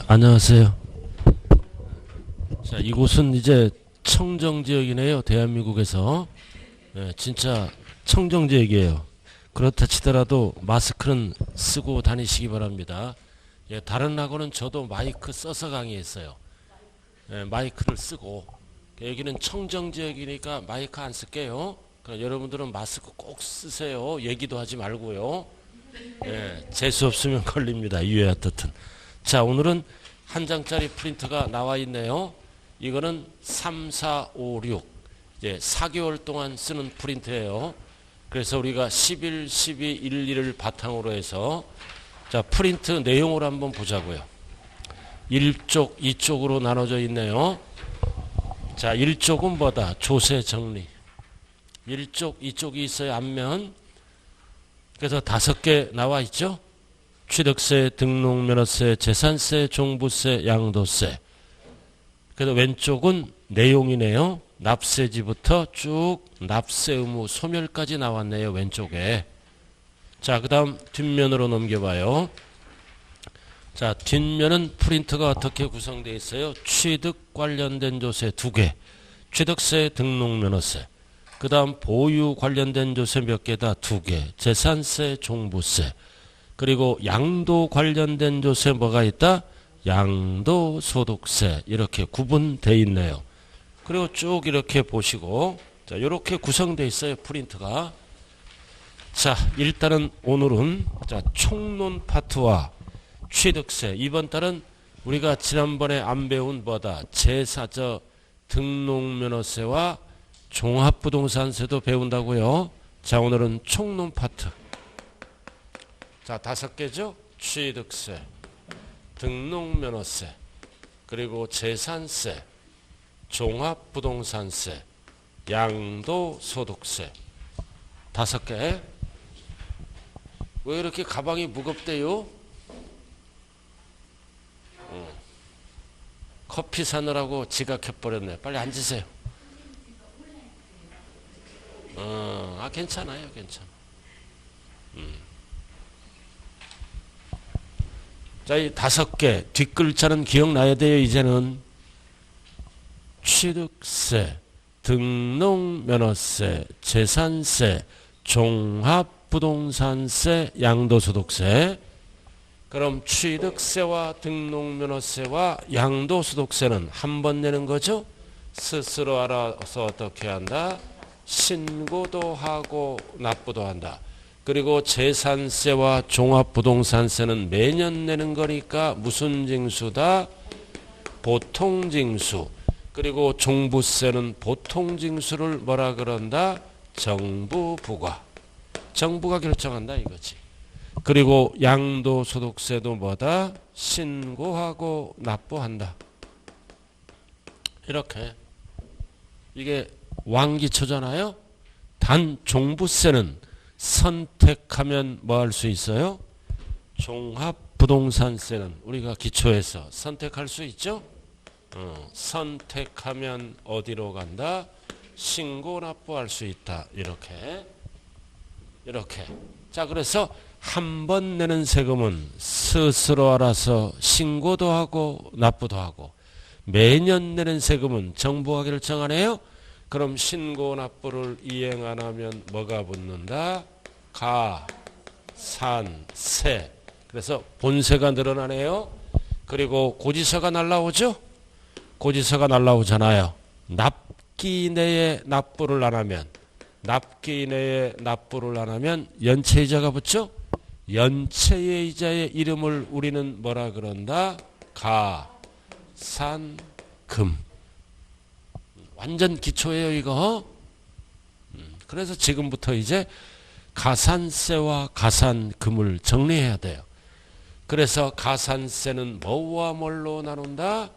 안녕하세요. 자, 이곳은 이제 청정지역이네요. 대한민국에서. 네, 진짜 청정지역이에요. 그렇다 치더라도 마스크는 쓰고 다니시기 바랍니다. 예, 다른 학원은 저도 마이크 써서 강의했어요. 예, 마이크를 쓰고. 여기는 청정지역이니까 마이크 안 쓸게요. 그러니까 여러분들은 마스크 꼭 쓰세요. 얘기도 하지 말고요. 예, 재수 없으면 걸립니다. 이외야 뜻은. 자, 오늘은 한 장짜리 프린트가 나와 있네요. 이거는 3, 4, 5, 6 이제 4개월 동안 쓰는 프린트예요. 그래서 우리가 11, 12, 1, 2를 바탕으로 해서 자, 프린트 내용을 한번 보자고요. 1쪽, 2쪽으로 나눠져 있네요. 자, 1쪽은 뭐다? 조세 정리. 1쪽, 2쪽이 있어요. 앞면. 그래서 5개 나와 있죠. 취득세, 등록면허세, 재산세, 종부세, 양도세. 그래서 왼쪽은 내용이네요. 납세지부터 쭉 납세 의무 소멸까지 나왔네요. 왼쪽에. 자, 그 다음 뒷면으로 넘겨봐요. 자, 뒷면은 프린트가 어떻게 구성되어 있어요? 취득 관련된 조세 2개. 취득세, 등록면허세. 그 다음 보유 관련된 조세 몇 개다? 2개. 재산세, 종부세. 그리고 양도 관련된 조세 뭐가 있다? 양도소득세. 이렇게 구분되어 있네요. 그리고 쭉 이렇게 보시고 자, 이렇게 구성되어 있어요. 프린트가. 자, 일단은 오늘은 자, 총론 파트와 취득세. 이번 달은 우리가 지난번에 안 배운 뭐다? 제사저 등록면허세와 종합부동산세도 배운다고요. 자, 오늘은 총론 파트. 자, 5개죠. 취득세, 등록면허세, 그리고 재산세, 종합부동산세, 양도소득세. 5개. 왜 이렇게 가방이 무겁대요? 커피 사느라고 지각해버렸네. 빨리 앉으세요. 괜찮아요. 괜찮아. 자, 이 5개 뒷글자는 기억나야 돼요. 이제는 취득세, 등록면허세, 재산세, 종합부동산세, 양도소득세. 그럼 취득세와 등록면허세와 양도소득세는 한 번 내는 거죠. 스스로 알아서 어떻게 한다? 신고도 하고 납부도 한다. 그리고 재산세와 종합부동산세는 매년 내는 거니까 무슨 징수다? 보통징수. 그리고 종부세는 보통징수를 뭐라 그런다? 정부부과. 정부가 결정한다 이거지. 그리고 양도소득세도 뭐다? 신고하고 납부한다. 이렇게. 이게 왕기초잖아요. 단 종부세는 선택하면 뭐 할 수 있어요? 종합부동산세는 우리가 기초에서 선택할 수 있죠? 선택하면 어디로 간다? 신고 납부할 수 있다. 이렇게. 자, 그래서 한 번 내는 세금은 스스로 알아서 신고도 하고 납부도 하고, 매년 내는 세금은 정부가 결정하네요. 그럼 신고 납부를 이행 안 하면 뭐가 붙는다? 가산세. 그래서 본세가 늘어나네요. 그리고 고지서가 날라오죠. 고지서가 날라오잖아요. 납기 내에 납부를 안 하면, 연체이자가 붙죠. 연체이자의 이름을 우리는 뭐라 그런다? 가산금. 완전 기초예요 이거. 그래서 지금부터 이제 가산세와 가산금을 정리해야 돼요. 그래서 가산세는 뭐와 뭘로 나눈다?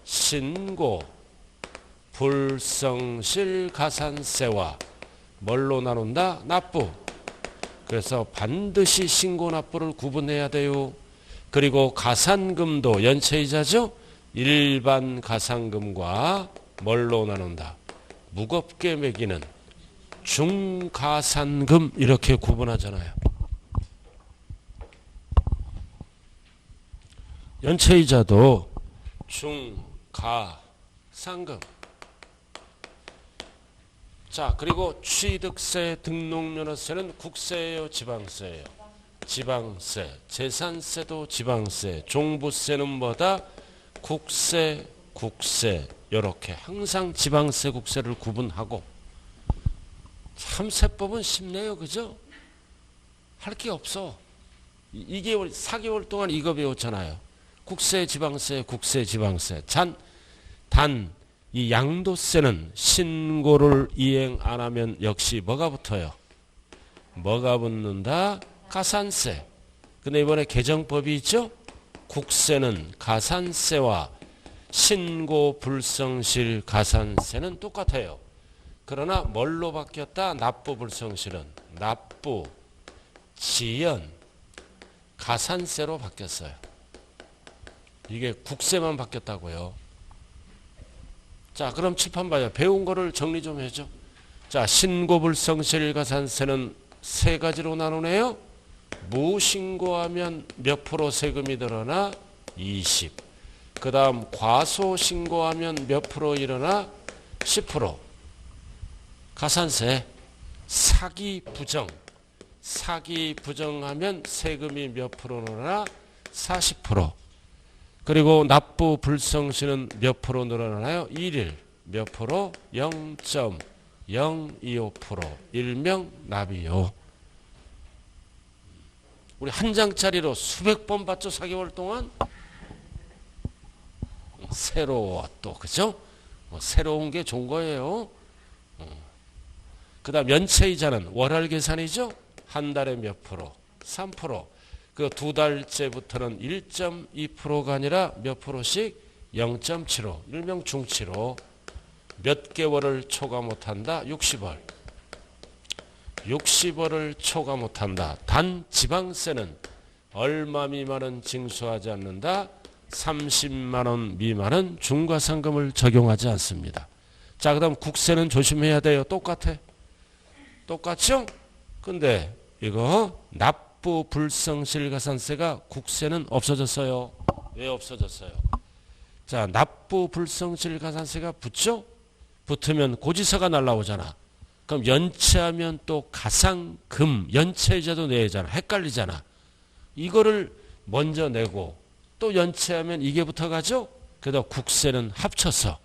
신고, 불성실 가산세와 뭘로 나눈다? 납부. 그래서 반드시 신고 납부를 구분해야 돼요. 그리고 가산금도 연체이자죠. 일반 가산금과 뭘로 나눈다? 무겁게 매기는 중가산금. 이렇게 구분하잖아요. 연체이자도 중, 가, 상금. 자, 그리고 취득세, 등록면허세는 국세예요, 지방세예요? 지방세. 재산세도 지방세. 종부세는 뭐다? 국세, 국세. 요렇게 항상 지방세, 국세를 구분하고. 참 세법은 쉽네요, 그죠? 할 게 없어. 2개월, 4개월 동안 이거 배웠잖아요. 국세, 지방세, 국세, 지방세. 단, 이 양도세는 신고를 이행 안 하면 역시 뭐가 붙어요? 뭐가 붙는다? 가산세. 근데 이번에 개정법이 있죠? 국세는 가산세와 신고 불성실 가산세는 똑같아요. 그러나 뭘로 바뀌었다? 납부 불성실은 납부, 지연, 가산세로 바뀌었어요. 이게 국세만 바뀌었다고요. 자, 그럼 칠판 봐요. 배운 거를 정리 좀 해줘. 자, 신고불성실 가산세는 세 가지로 나누네요. 무신고하면 몇 프로 세금이 들어나? 20. 그 다음 과소신고하면 몇 프로 일어나? 10%. 가산세. 사기 부정. 사기 부정하면 세금이 몇 프로 늘어나? 40%. 그리고 납부 불성실은 몇 프로 늘어나나요? 1일 몇 프로? 0.025%. 일명 납이요. 우리 한 장짜리로 수백 번 봤죠? 4개월 동안? 새로워 또, 그죠? 새로운 게 좋은 거예요. 그 다음 연체이자는 월할 계산이죠? 한 달에 몇 프로? 3%. 그 두 달째부터는 1.2%가 아니라 몇 프로씩? 0.75. 일명 중치로. 몇 개월을 초과 못한다? 60월. 60월을 초과 못한다. 단 지방세는 얼마 미만은 징수하지 않는다? 30만 원 미만은 중과상금을 적용하지 않습니다. 자, 그 다음 국세는 조심해야 돼요. 똑같아. 똑같죠? 근데 이거 납부 불성실 가산세가 국세는 없어졌어요. 왜 없어졌어요? 자, 납부 불성실 가산세가 붙죠? 붙으면 고지서가 날라오잖아. 그럼 연체하면 또 가상금, 연체이자도 내야 하잖아. 헷갈리잖아. 이거를 먼저 내고 또 연체하면 이게 붙어가죠? 그래서 국세는 합쳐서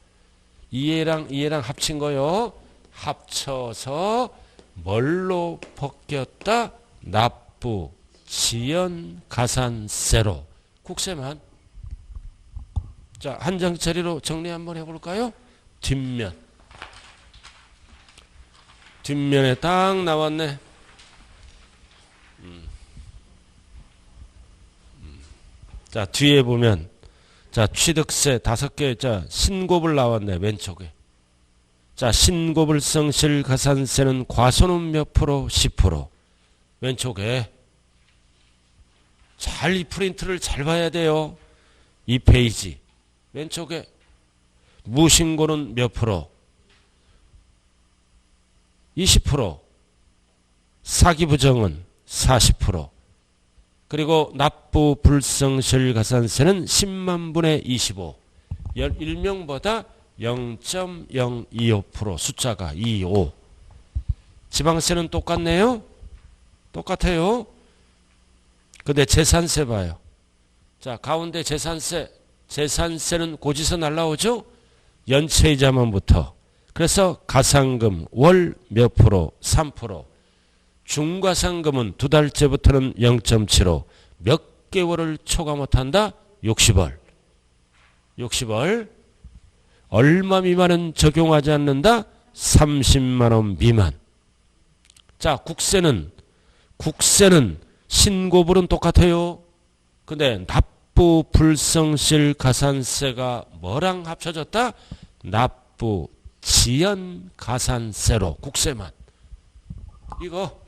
이해랑 합친 거요. 합쳐서 뭘로 벗겼다? 납부, 지연, 가산세로. 국세만. 자, 한 장짜리로 정리 한번 해볼까요? 뒷면에 딱 나왔네. 자, 뒤에 보면, 자, 취득세 5개, 자, 신고불 나왔네, 왼쪽에. 자, 신고불성실 가산세는 과소는 몇 프로? 10%. 왼쪽에. 이 프린트를 잘 봐야 돼요. 이 페이지. 왼쪽에. 무신고는 몇 프로? 20%. 사기부정은 40%. 그리고 납부 불성실 가산세는 10만 분의 25. 일명보다 0.025% 숫자가 25. 지방세는 똑같네요. 똑같아요. 근데 재산세 봐요. 자, 가운데 재산세는 고지서 날라오죠? 연체이자만부터. 그래서 가상금 월 몇 프로? 3%. 중과상금은 두 달째부터는 0.75. 몇 개월을 초과 못한다? 60월. 60월. 얼마 미만은 적용하지 않는다? 30만 원 미만. 자, 국세는 신고불은 똑같아요. 근데 납부 불성실 가산세가 뭐랑 합쳐졌다? 납부 지연 가산세로 국세만. 이거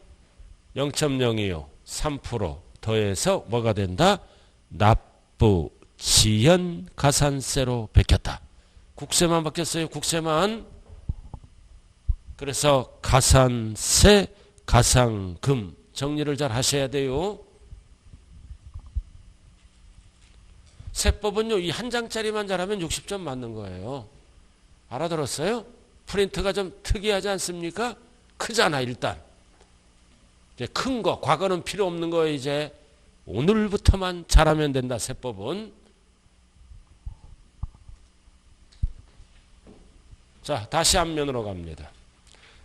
0.025 3% 더해서 뭐가 된다? 납부 지연 가산세로 베꼈다. 국세만 바뀌었어요. 국세만. 그래서 가산세, 가상금 정리를 잘 하셔야 돼요. 세법은요, 이 한 장짜리만 잘하면 60점 맞는 거예요. 알아들었어요? 프린트가 좀 특이하지 않습니까? 크잖아, 일단. 이제 큰 거, 과거는 필요 없는 거예요, 이제. 오늘부터만 잘하면 된다, 세법은. 자, 다시 앞면으로 갑니다.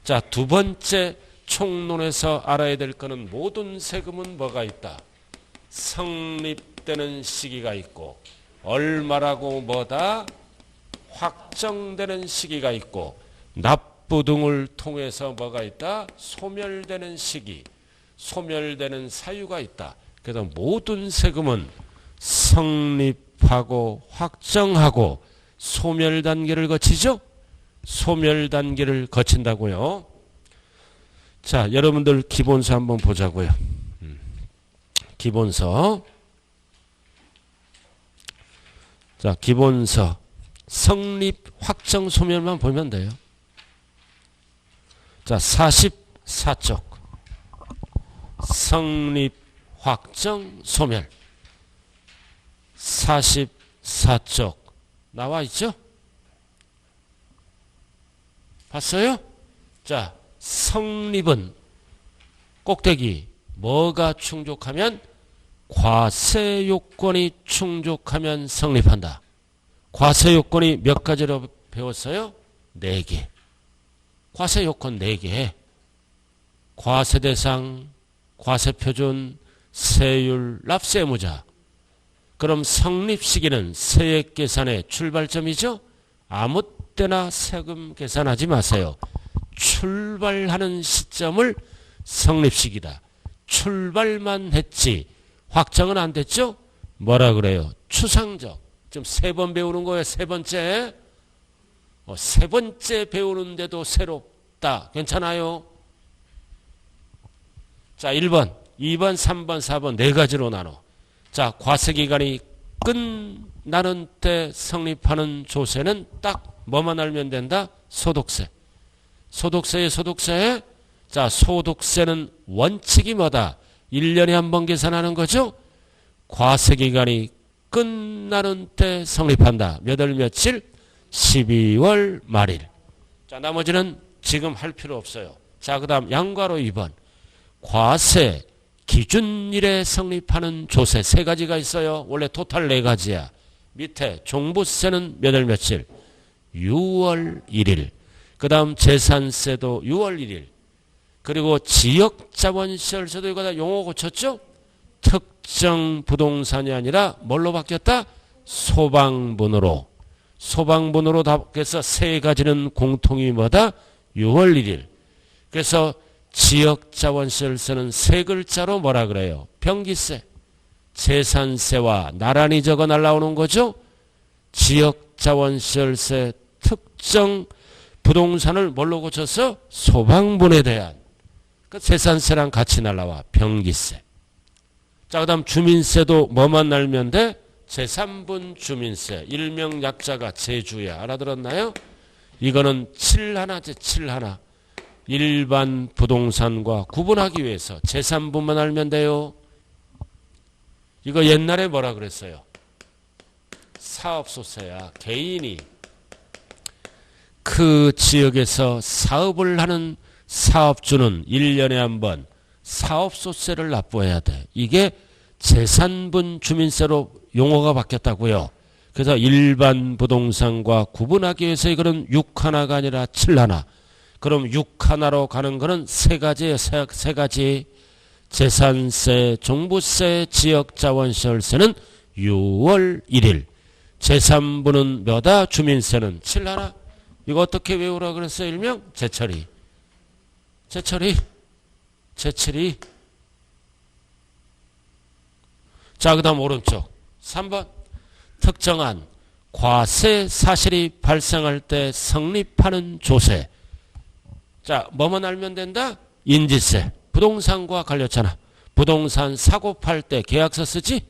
자, 두 번째 총론에서 알아야 될 거는 모든 세금은 뭐가 있다? 성립되는 시기가 있고, 얼마라고 뭐다? 확정되는 시기가 있고, 납부 등을 통해서 뭐가 있다? 소멸되는 시기, 소멸되는 사유가 있다. 그래서 모든 세금은 성립하고 확정하고 소멸 단계를 거치죠? 소멸 단계를 거친다고요. 자, 여러분들 기본서 한번 보자고요. 기본서. 자, 기본서. 성립, 확정, 소멸만 보면 돼요. 자, 44쪽. 성립, 확정, 소멸. 44쪽. 나와 있죠? 봤어요? 자, 성립은 꼭대기 뭐가 충족하면 과세 요건이 충족하면 성립한다. 과세 요건이 몇 가지로 배웠어요? 4개. 과세 요건 4개. 과세 대상, 과세 표준, 세율, 납세무자. 그럼 성립 시기는 세액 계산의 출발점이죠? 아무 때나 세금 계산하지 마세요. 출발하는 시점을 성립시기다. 출발만 했지 확정은 안 됐죠? 뭐라 그래요? 추상적. 지금 3번 배우는 거예요. 3번째. 3번째 배우는데도 새롭다. 괜찮아요? 자, 1번, 2번, 3번, 4번 4가지로 나눠. 자, 과세기간이 끝나는 때 성립하는 조세는 딱 뭐만 알면 된다? 소득세. 소득세에 소득세. 자, 소득세는 원칙이 뭐다? 1년에 한 번 계산하는 거죠? 과세기간이 끝나는 때 성립한다. 몇 월 며칠? 12월 말일. 자, 나머지는 지금 할 필요 없어요. 자, 그 다음 양괄호 2번. 과세 기준일에 성립하는 조세 3가지가 있어요. 원래 토탈 4가지야. 밑에 종부세는 몇 월 며칠? 6월 1일. 그 다음 재산세도 6월 1일. 그리고 지역자본시설세도 이거 다 용어 고쳤죠? 특정 부동산이 아니라 뭘로 바뀌었다? 소방분으로. 소방분으로 바뀌어서 3가지는 공통이 뭐다? 6월 1일. 그래서 지역자본시설세는 3글자로 뭐라 그래요? 병기세. 재산세와 나란히 적어 날라오는 거죠? 지역자본시설세 특정 부동산을 뭘로 고쳐서? 소방분에 대한. 그 재산세랑 같이 날라와. 병기세. 자, 그 다음 주민세도 뭐만 날면 돼? 제3분 주민세. 일명 약자가 제주야. 알아들었나요? 이거는 7하나제 7하나. 일반 부동산과 구분하기 위해서 제3분만 알면 돼요. 이거 옛날에 뭐라 그랬어요? 사업소세야. 개인이 그 지역에서 사업을 하는 사업주는 1년에 한 번 사업소세를 납부해야 돼. 이게 제3분 주민세로 용어가 바뀌었다고요. 그래서 일반 부동산과 구분하기 위해서 이거는 6하나가 아니라 7하나. 그럼 6하나로 가는 거는 3가지예요. 3가지. 재산세, 종부세, 지역자원시설세는 6월 1일. 제3부는 몇아? 주민세는 7하나. 이거 어떻게 외우라 그랬어요? 일명 제철이. 제철이. 제철이. 자, 그 다음 오른쪽 3번. 특정한 과세 사실이 발생할 때 성립하는 조세. 자, 뭐만 알면 된다? 인지세. 부동산과 관련잖아. 부동산 사고 팔 때 계약서 쓰지?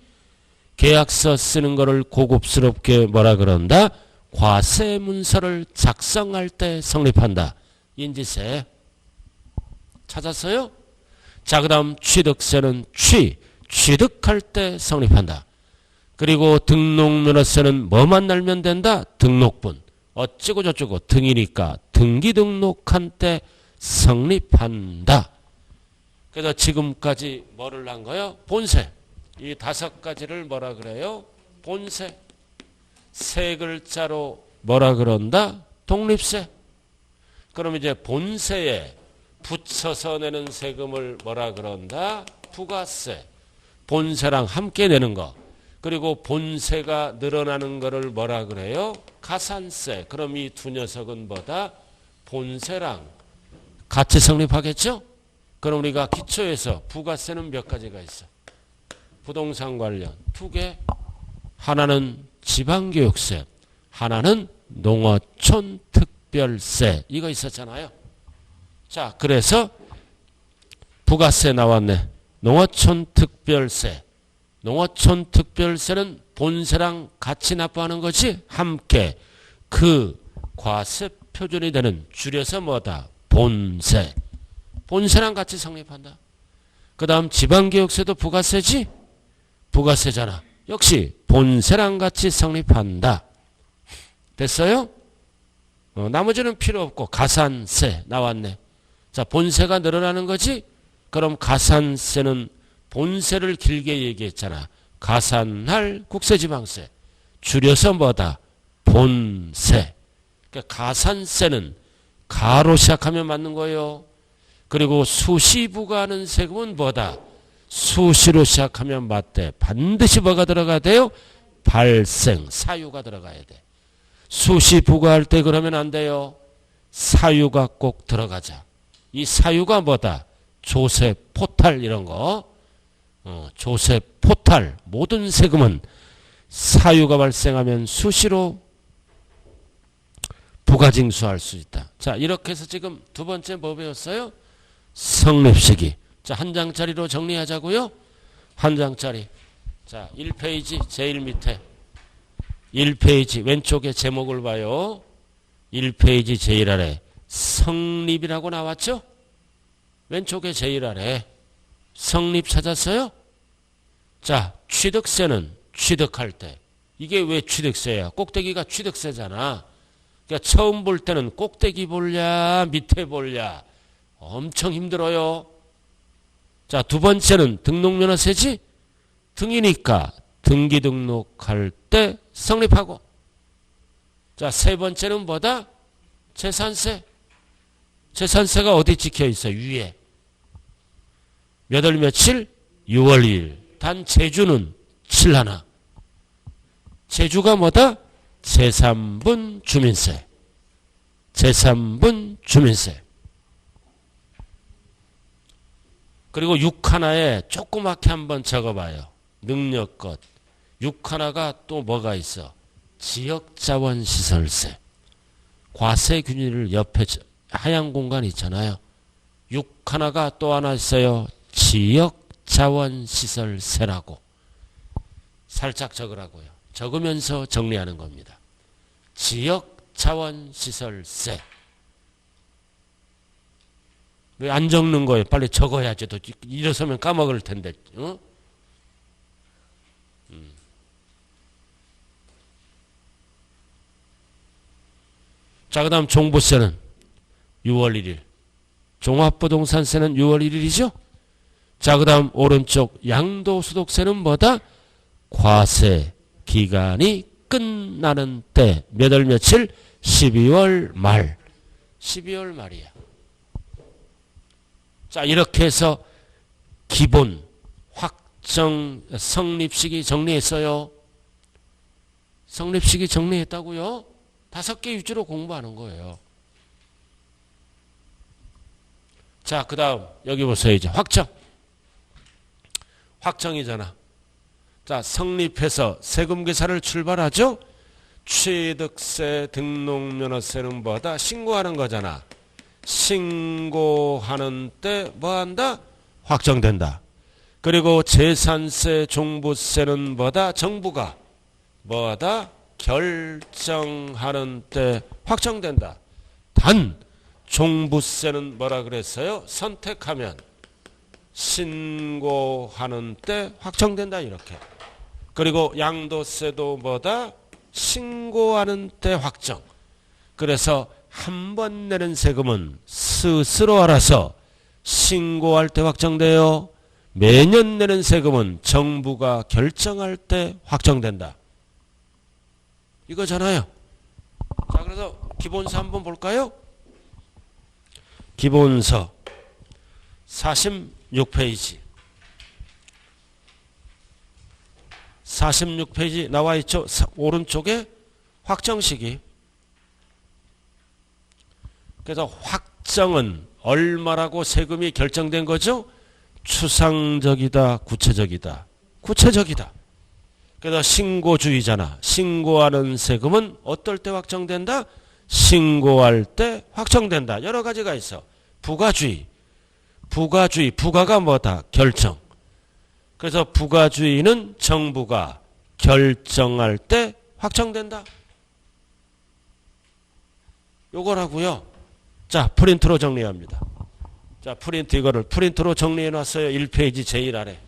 계약서 쓰는 거를 고급스럽게 뭐라 그런다? 과세 문서를 작성할 때 성립한다. 인지세. 찾았어요? 자, 그 다음 취득세는 취득할 때 성립한다. 그리고 등록면허세는 뭐만 날면 된다? 등록분. 어쩌고 저쩌고 등이니까 등기 등록한 때 성립한다. 그래서 지금까지 뭐를 한 거예요? 본세. 이 5가지를 뭐라 그래요? 본세. 세 글자로 뭐라 그런다? 독립세. 그럼 이제 본세에 붙여서 내는 세금을 뭐라 그런다? 부가세. 본세랑 함께 내는 거. 그리고 본세가 늘어나는 거를 뭐라 그래요? 가산세. 그럼 이 두 녀석은 뭐다? 본세랑 같이 성립하겠죠? 그럼 우리가 기초에서 부가세는 몇 가지가 있어? 부동산 관련 2개. 하나는 지방교육세. 하나는 농어촌 특별세. 이거 있었잖아요. 자, 그래서 부가세 나왔네. 농어촌 특별세. 농어촌 특별세는 본세랑 같이 납부하는 거지. 함께 그 과세 표준이 되는 줄여서 뭐다? 본세. 본세랑 같이 성립한다. 그 다음 지방교육세도 부가세지? 부가세잖아. 역시 본세랑 같이 성립한다. 됐어요? 나머지는 필요 없고 가산세 나왔네. 자, 본세가 늘어나는 거지? 그럼 가산세는 본세를 길게 얘기했잖아. 가산할 국세지방세. 줄여서 뭐다? 본세. 그러니까 가산세는 가로 시작하면 맞는 거예요. 그리고 수시 부과하는 세금은 뭐다? 수시로 시작하면 맞대. 반드시 뭐가 들어가야 돼요? 발생, 사유가 들어가야 돼. 수시 부과할 때 그러면 안 돼요. 사유가 꼭 들어가자. 이 사유가 뭐다? 조세, 포탈 이런 거. 조세, 포탈 모든 세금은 사유가 발생하면 수시로 부가징수할 수 있다. 자, 이렇게 해서 지금 두 번째 뭐 배웠어요? 성립시기. 자, 한 장짜리로 정리하자고요. 한 장짜리. 자, 1페이지 제일 밑에 1페이지 왼쪽에 제목을 봐요. 1페이지 제일 아래 성립이라고 나왔죠? 왼쪽에 제일 아래 성립 찾았어요? 자, 취득세는 취득할 때. 이게 왜 취득세야? 꼭대기가 취득세잖아. 그러니까 처음 볼 때는 꼭대기 볼랴 밑에 볼랴 엄청 힘들어요. 자, 두 번째는 등록면허세지? 등이니까 등기 등록할 때 성립하고. 자, 세 번째는 뭐다? 재산세. 재산세가 어디 찍혀 있어? 위에. 몇 월 며칠? 6월 2일. 단 제주는 7하나. 제주가 뭐다? 제3분 주민세. 제3분 주민세. 그리고 6하나에 조그맣게 한번 적어봐요. 능력것. 6하나가 또 뭐가 있어? 지역자원시설세. 과세균일을 옆에 하얀 공간 있잖아요. 6하나가 또 하나 있어요. 지역자원시설세라고. 살짝 적으라고요. 적으면서 정리하는 겁니다. 지역자원시설세. 왜 안 적는 거예요? 빨리 적어야지. 또 일어서면 까먹을 텐데. 어? 자, 그 다음 종부세는 6월 1일. 종합부동산세는 6월 1일이죠? 자, 그 다음 오른쪽 양도소득세는 뭐다? 과세 기간이 끝나는 때. 몇 월 며칠? 12월 말. 12월 말이야. 자, 이렇게 해서 기본 확정 성립시기 정리했어요. 성립시기 정리했다고요? 5개 위주로 공부하는 거예요. 자, 그 다음 여기 보세요. 이제 확정. 확정이잖아. 자, 성립해서 세금 계산을 출발하죠. 취득세, 등록면허세는 뭐다? 신고하는 거잖아. 신고하는 때 뭐한다? 확정된다. 그리고 재산세, 종부세는 뭐다? 정부가 뭐다? 결정하는 때 확정된다. 단 종부세는 뭐라 그랬어요? 선택하면 신고하는 때 확정된다. 이렇게. 그리고 양도세도 뭐다? 신고하는 때 확정. 그래서 한 번 내는 세금은 스스로 알아서 신고할 때 확정돼요. 매년 내는 세금은 정부가 결정할 때 확정된다. 이거잖아요. 자, 그래서 기본서 한번 볼까요? 기본서 46페이지. 46페이지 나와 있죠? 오른쪽에 확정시기. 그래서 확정은 얼마라고 세금이 결정된 거죠? 추상적이다, 구체적이다. 구체적이다. 그래서 신고주의잖아. 신고하는 세금은 어떨 때 확정된다? 신고할 때 확정된다. 여러 가지가 있어. 부가주의. 부가주의. 부가가 뭐다? 결정. 그래서 부가주의는 정부가 결정할 때 확정된다. 요거라고요. 자, 프린트로 정리합니다. 자, 프린트 이거를 프린트로 정리해 놨어요. 1페이지 제일 아래.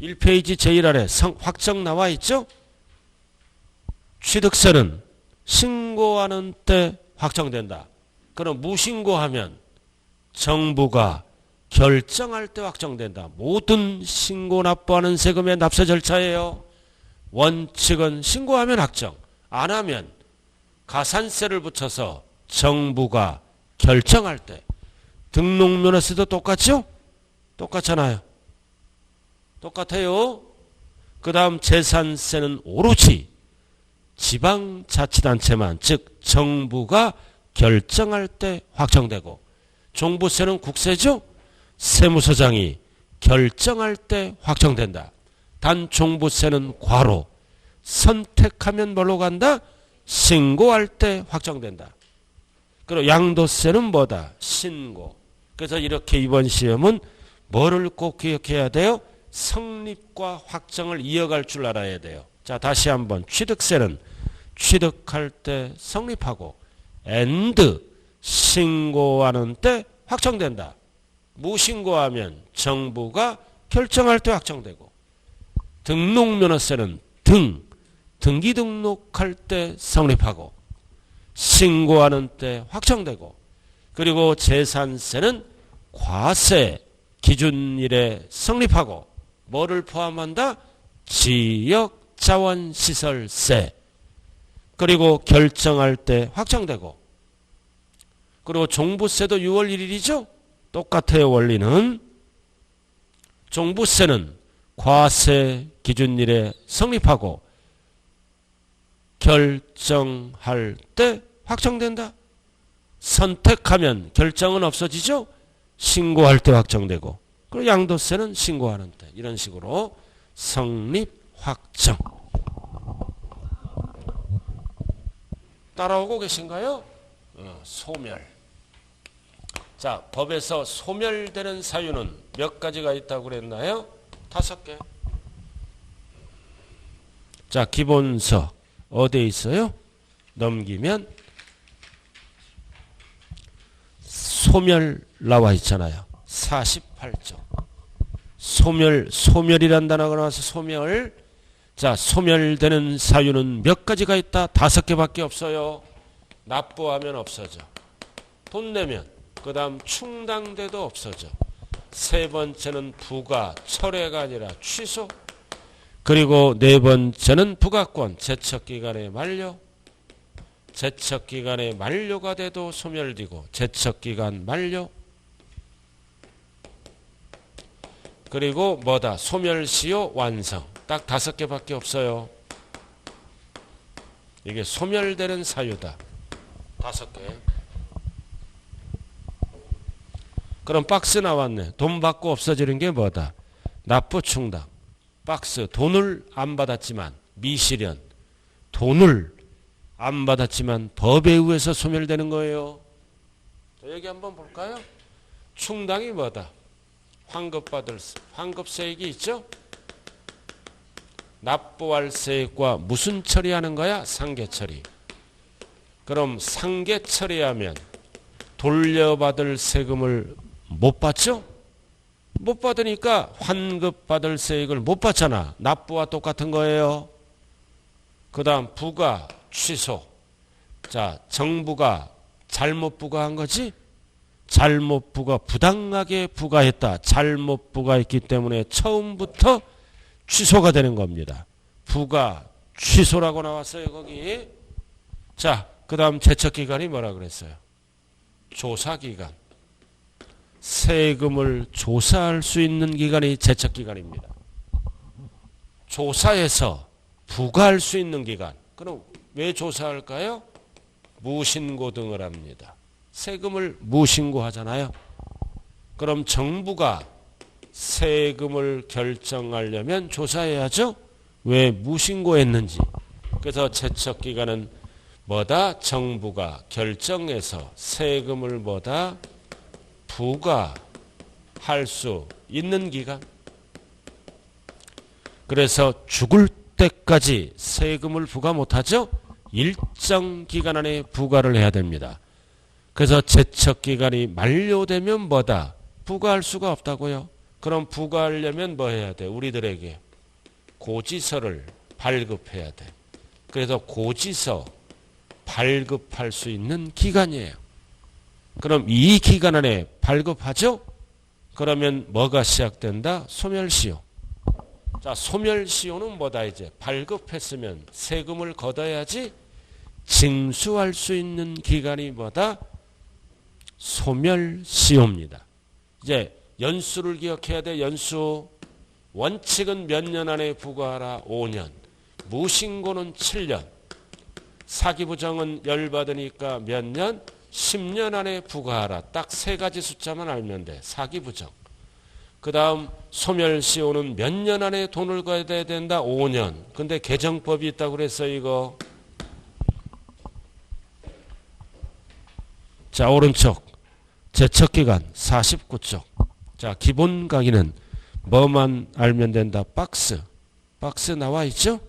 1페이지 제일 아래 확정 나와 있죠? 취득세는 신고하는 때 확정된다. 그럼 무신고하면 정부가 결정할 때 확정된다. 모든 신고 납부하는 세금의 납세 절차예요. 원칙은 신고하면 확정. 안 하면 가산세를 붙여서 정부가 결정할 때. 등록면허세도 똑같죠? 똑같잖아요. 똑같아요. 그 다음 재산세는 오로지 지방자치단체만, 즉 정부가 결정할 때 확정되고, 종부세는 국세죠? 세무서장이 결정할 때 확정된다. 단 종부세는 과로. 선택하면 뭘로 간다? 신고할 때 확정된다. 그리고 양도세는 뭐다? 신고. 그래서 이렇게 이번 시험은 뭐를 꼭 기억해야 돼요? 성립과 확정을 이어갈 줄 알아야 돼요. 자, 다시 한번. 취득세는 취득할 때 성립하고 and 신고하는 때 확정된다. 무신고하면 정부가 결정할 때 확정되고, 등록면허세는 등기 등록할 때 성립하고 신고하는 때 확정되고, 그리고 재산세는 과세 기준일에 성립하고 뭐를 포함한다? 지역자원시설세. 그리고 결정할 때 확정되고, 그리고 종부세도 6월 1일이죠? 똑같아요. 원리는. 종부세는 과세 기준일에 성립하고 결정할 때 확정된다. 선택하면 결정은 없어지죠? 신고할 때 확정되고, 그리고 양도세는 신고하는 때. 이런 식으로 성립, 확정. 따라오고 계신가요? 소멸. 자, 법에서 소멸되는 사유는 몇 가지가 있다고 그랬나요? 5개. 자, 기본서 어디에 있어요? 넘기면 소멸 나와 있잖아요. 48조. 소멸이란 단어가 나와서 소멸. 자, 소멸되는 사유는 몇 가지가 있다? 5개밖에 없어요. 납부하면 없어져. 돈 내면. 그 다음 충당돼도 없어져. 세 번째는 부과, 철회가 아니라 취소. 그리고 네 번째는 부가권, 제척기간의 만료. 제척기간의 만료가 돼도 소멸되고, 제척기간 만료. 그리고 뭐다? 소멸시효 완성. 딱 5개밖에 없어요. 이게 소멸되는 사유다. 5개. 그럼 박스 나왔네. 돈 받고 없어지는 게 뭐다? 납부 충당. 박스. 돈을 안 받았지만 미실현. 돈을 안 받았지만 법에 의해서 소멸되는 거예요. 자, 여기 한번 볼까요? 충당이 뭐다? 환급받을 환급세액이 있죠? 납부할 세액과 무슨 처리하는 거야? 상계 처리. 그럼 상계 처리하면 돌려받을 세금을 못 받죠? 못 받으니까 환급받을 세액을 못 받잖아. 납부와 똑같은 거예요. 그 다음 부과 취소. 자, 정부가 잘못 부과한 거지? 잘못 부과, 부당하게 부과했다. 잘못 부과했기 때문에 처음부터 취소가 되는 겁니다. 부과 취소라고 나왔어요, 거기. 자, 그 다음 제척기간이 뭐라 그랬어요? 조사기간. 세금을 조사할 수 있는 기간이 제척기간입니다. 조사해서 부과할 수 있는 기간. 그럼 왜 조사할까요? 무신고 등을 합니다. 세금을 무신고하잖아요. 그럼 정부가 세금을 결정하려면 조사해야죠. 왜 무신고했는지. 그래서 제척기간은 뭐다? 정부가 결정해서 세금을 뭐다? 부과할 수 있는 기간. 그래서 죽을 때까지 세금을 부과 못하죠. 일정 기간 안에 부과를 해야 됩니다. 그래서 제척기간이 만료되면 뭐다? 부과할 수가 없다고요. 그럼 부과하려면 뭐 해야 돼? 우리들에게 고지서를 발급해야 돼. 그래서 고지서 발급할 수 있는 기간이에요. 그럼 이 기간 안에 발급하죠? 그러면 뭐가 시작된다? 소멸시효. 자, 소멸시효는 뭐다 이제? 발급했으면 세금을 걷어야지 징수할 수 있는 기간이 뭐다? 소멸시효입니다. 이제 연수를 기억해야 돼. 연수. 원칙은 몇 년 안에 부과하라? 5년. 무신고는 7년. 사기부정은 열받으니까 몇 년? 10년 안에 부과하라. 딱 세 가지 숫자만 알면 돼. 사기부정. 그 다음 소멸시효는 몇 년 안에 돈을 걷어야 된다? 5년. 근데 개정법이 있다고 그랬어요, 이거. 자, 오른쪽. 제척기간 49쪽. 자, 기본 강의는 뭐만 알면 된다? 박스. 박스 나와 있죠?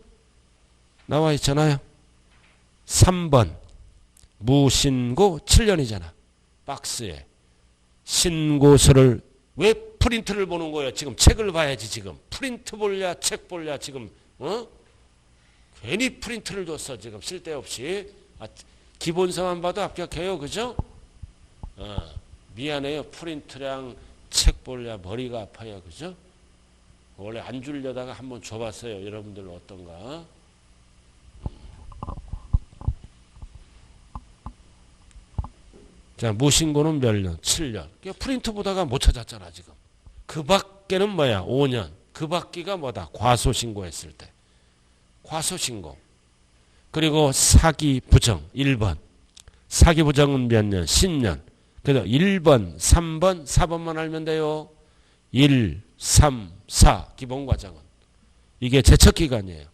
나와 있잖아요. 3번. 무신고 7년이잖아. 박스에. 신고서를 왜 프린트를 보는 거예요? 지금 책을 봐야지 지금. 프린트 볼랴 책 볼랴 지금. 괜히 프린트를 줬어 지금 쓸데없이. 기본서만 봐도 합격해요. 그죠? 미안해요. 프린트랑 책 볼랴 머리가 아파요. 그죠? 원래 안 주려다가 한번 줘봤어요. 여러분들 어떤가? 자, 무신고는 몇 년? 7년. 프린트 보다가 못 찾았잖아, 지금. 그 밖에는 뭐야? 5년. 그 밖이가 뭐다? 과소신고했을 때. 과소신고. 그리고 사기부정 1번. 사기부정은 몇 년? 10년. 그래서 1번, 3번, 4번만 알면 돼요. 1, 3, 4 기본과정은. 이게 제척기간이에요.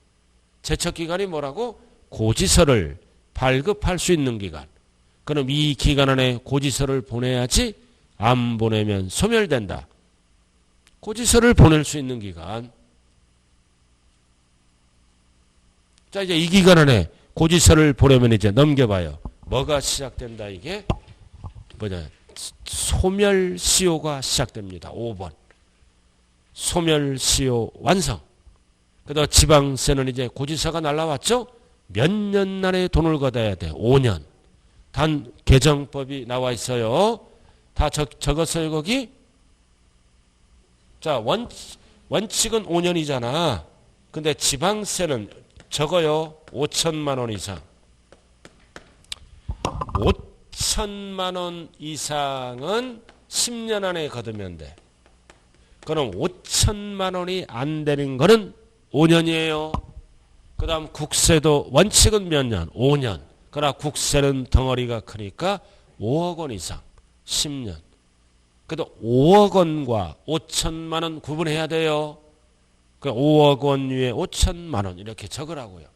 제척기간이 뭐라고? 고지서를 발급할 수 있는 기간. 그럼 이 기간 안에 고지서를 보내야지 안 보내면 소멸된다. 고지서를 보낼 수 있는 기간. 자, 이제 이 기간 안에 고지서를 보내면 이제 넘겨봐요. 뭐가 시작된다 이게? 뭐냐? 소멸시효가 시작됩니다. 5번. 소멸시효 완성. 그다음 지방세는 이제 고지서가 날라왔죠? 몇 년 안에 돈을 걷어야 돼? 5년. 단 개정법이 나와 있어요. 다 적었어요 거기? 자, 원칙은 5년이잖아. 근데 지방세는 적어요. 5천만 원 이상. 5천만 원 이상은 10년 안에 거두면 돼. 그럼 5천만 원이 안 되는 거는 5년이에요. 그 다음 국세도 원칙은 몇 년? 5년. 그러나 국세는 덩어리가 크니까 5억 원 이상. 10년. 그래도 5억 원과 5천만 원 구분해야 돼요. 그 5억 원 위에 5천만 원 이렇게 적으라고요.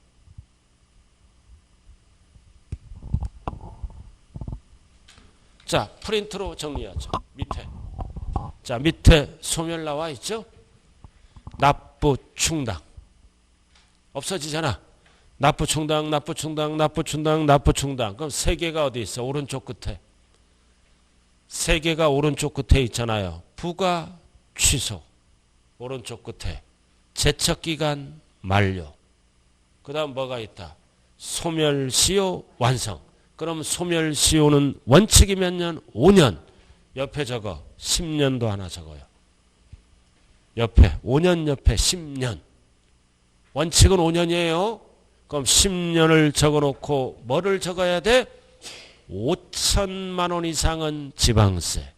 자, 프린트로 정리하죠. 밑에. 자, 밑에 소멸 나와 있죠? 납부 충당. 없어지잖아. 납부 충당, 납부 충당, 납부 충당, 납부 충당. 그럼 세 개가 어디 있어? 오른쪽 끝에. 세 개가 오른쪽 끝에 있잖아요. 부과, 취소. 오른쪽 끝에 제척기간 만료. 그 다음 뭐가 있다? 소멸시효 완성. 그럼 소멸시효는 원칙이 몇 년? 5년. 옆에 적어. 10년도 하나 적어요. 옆에 5년 옆에 10년. 원칙은 5년이에요. 그럼 10년을 적어놓고 뭐를 적어야 돼? 5천만 원 이상은 지방세,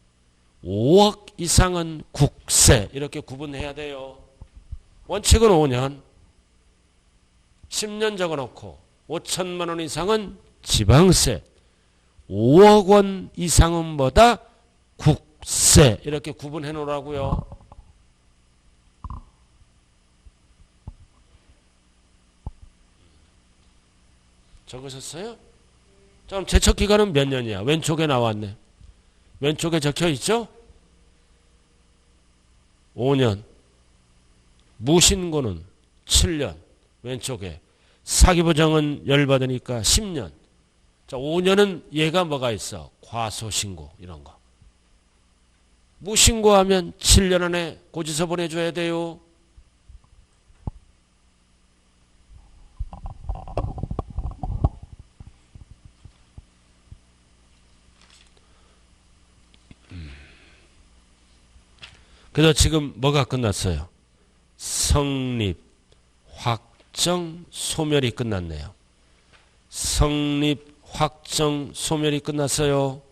5억 이상은 국세. 이렇게 구분해야 돼요. 원칙은 5년. 10년 적어놓고 5천만 원 이상은 지방세, 5억 원 이상은 뭐다? 국세. 이렇게 구분해 놓으라고요. 적으셨어요? 그럼 제척기간은 몇 년이야? 왼쪽에 나왔네. 왼쪽에 적혀 있죠? 5년. 무신고는 7년. 왼쪽에. 사기부정은 열받으니까 10년. 자, 5년은 얘가 뭐가 있어? 과소신고 이런 거. 무신고하면 7년 안에 고지서 보내줘야 돼요. 그래서 지금 뭐가 끝났어요? 성립, 확정, 소멸이 끝났네요. 성립, 확정, 소멸이 끝났어요.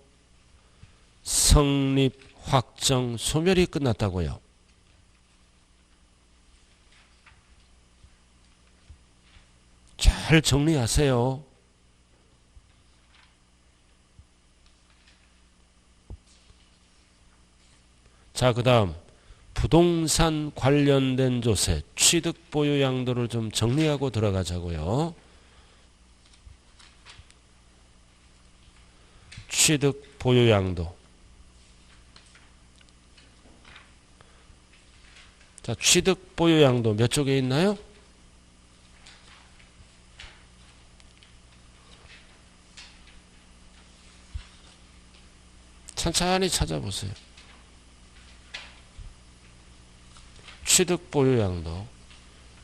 성립, 확정, 소멸이 끝났다고요. 잘 정리하세요. 자, 그 다음 부동산 관련된 조세, 취득 보유 양도를 좀 정리하고 들어가자고요. 취득 보유 양도. 자, 취득 보유 양도 몇 쪽에 있나요? 천천히 찾아보세요. 취득 보유 양도.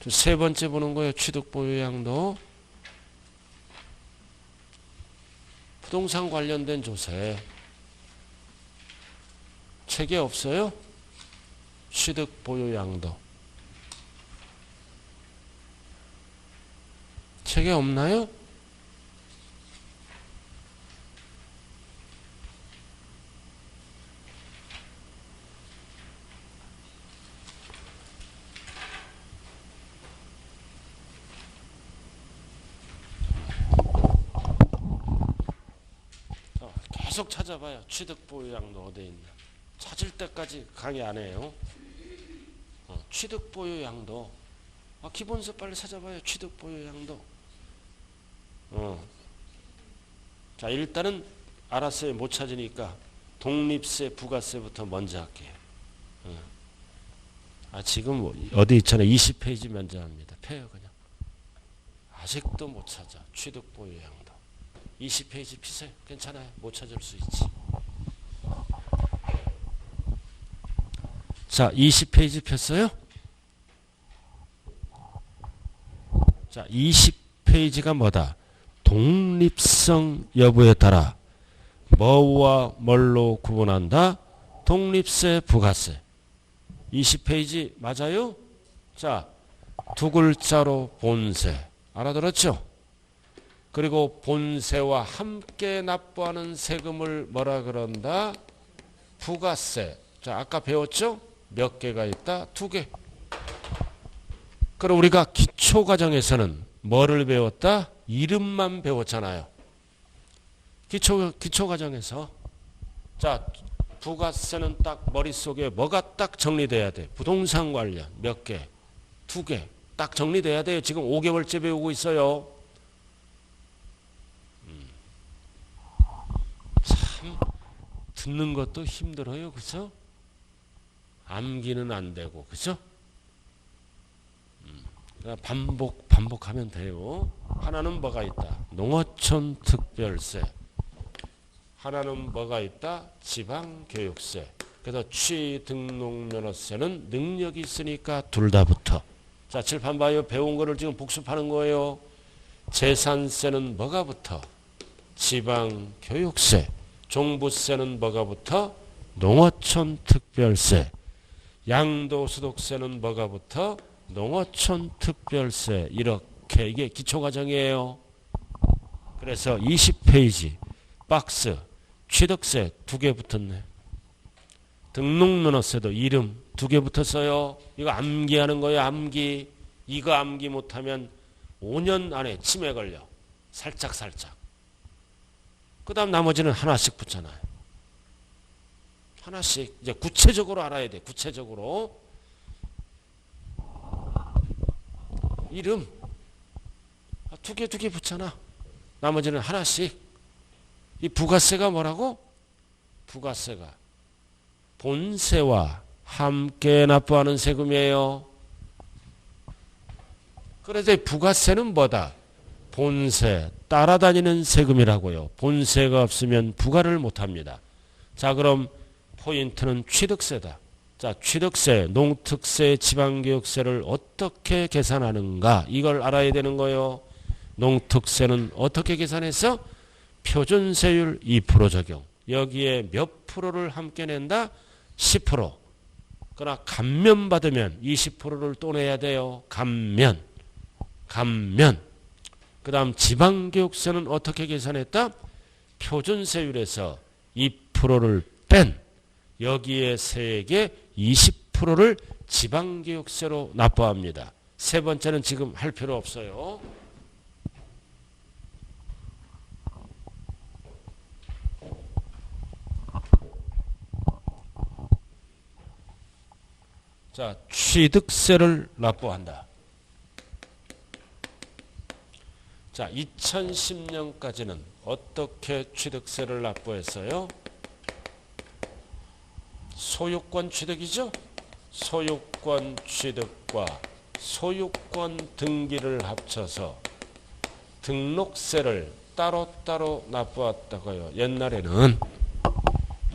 세 번째 보는 거예요. 취득 보유 양도. 부동산 관련된 조세. 책에 없어요? 취득 보유 양도. 책에 없나요? 계속 찾아봐요. 취득 보유 양도 어디에 있나. 찾을 때까지 강의 안 해요. 취득 보유 양도. 기본서 빨리 찾아봐요. 취득 보유 양도. 자, 일단은 알았어요. 못 찾으니까 독립세, 부가세부터 먼저 할게요. 지금 어디 있잖아요. 20페이지 먼저 합니다. 펴요 그냥. 아직도 못 찾아. 취득 보유 양도. 20페이지 피세요. 괜찮아요. 못 찾을 수 있지. 자, 20페이지 폈어요? 자, 20페이지가 뭐다? 독립성 여부에 따라 뭐와 뭘로 구분한다? 독립세, 부가세. 20페이지 맞아요? 자, 두 글자로 본세. 알아들었죠? 그리고 본세와 함께 납부하는 세금을 뭐라 그런다? 부가세. 자, 아까 배웠죠? 몇 개가 있다? 2개. 그럼 우리가 기초과정에서는 뭐를 배웠다? 이름만 배웠잖아요. 기초과정에서. 자, 부가세는 딱 머릿속에 뭐가 딱 정리돼야 돼? 부동산 관련 몇 개? 2개. 딱 정리돼야 돼요. 지금 5개월째 배우고 있어요. 참 듣는 것도 힘들어요. 그죠? 암기는 안 되고. 그죠? 반복하면 돼요. 하나는 뭐가 있다? 농어촌 특별세. 하나는 뭐가 있다? 지방교육세. 그래서 취등록면허세는 능력이 있으니까 둘 다 붙어. 자, 칠판 봐요. 배운 거를 지금 복습하는 거예요. 재산세는 뭐가 붙어? 지방교육세. 종부세는 뭐가 붙어? 농어촌 특별세. 양도소득세는 뭐가 붙어? 농어촌 특별세. 이렇게 이게 기초과정이에요. 그래서 20페이지 박스 취득세 2개 붙었네. 등록면허세도 이름 2개 붙었어요. 이거 암기하는 거예요. 암기. 이거 암기 못하면 5년 안에 치매 걸려. 살짝. 그 다음 나머지는 하나씩 붙잖아요. 하나씩 이제 구체적으로 알아야 돼. 구체적으로. 이름 2개 붙잖아. 나머지는 하나씩. 이 부가세가 뭐라고? 부가세가 본세와 함께 납부하는 세금이에요. 그래서 이 부가세는 뭐다? 본세 따라다니는 세금이라고요. 본세가 없으면 부가를 못합니다. 자, 그럼 포인트는 취득세다. 자, 취득세, 농특세, 지방교육세를 어떻게 계산하는가? 이걸 알아야 되는 거예요. 농특세는 어떻게 계산해서? 표준세율 2% 적용. 여기에 몇 프로를 함께 낸다? 10%. 그러나 감면받으면 20%를 또 내야 돼요. 감면. 그 다음 지방교육세는 어떻게 계산했다? 표준세율에서 2%를 뺀 여기에 세액의 20%를 지방교육세로 납부합니다. 세 번째는 지금 할 필요 없어요. 자, 취득세를 납부한다. 자, 2010년까지는 어떻게 취득세를 납부했어요? 소유권 취득이죠? 소유권 취득과 소유권 등기를 합쳐서 등록세를 따로따로 납부했다고요. 옛날에는.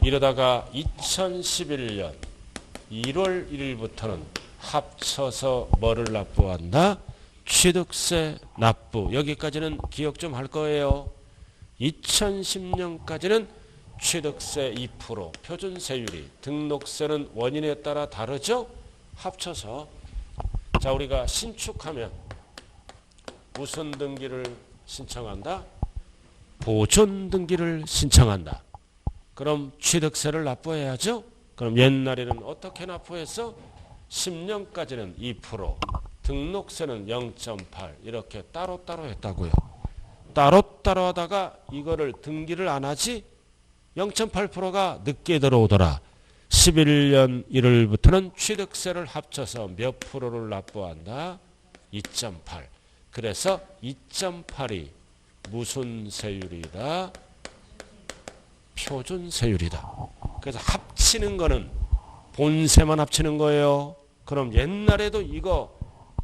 이러다가 2011년 1월 1일부터는 합쳐서 뭐를 납부한다? 취득세 납부. 여기까지는 기억 좀 할 거예요. 2010년까지는 취득세 2%, 표준세율이, 등록세는 원인에 따라 다르죠? 합쳐서. 자, 우리가 신축하면 무슨 등기를 신청한다? 보존 등기를 신청한다. 그럼 취득세를 납부해야죠? 그럼 옛날에는 어떻게 납부했어? 10년까지는 2%, 등록세는 0.8 이렇게 따로따로 했다고요. 따로따로 하다가 이거를 등기를 안 하지? 0.8%가 늦게 들어오더라. 11년 1월부터는 취득세를 합쳐서 몇 프로를 납부한다? 2.8. 그래서 2.8이 무슨 세율이다? 표준세율이다. 그래서 합치는 거는 본세만 합치는 거예요. 그럼 옛날에도 이거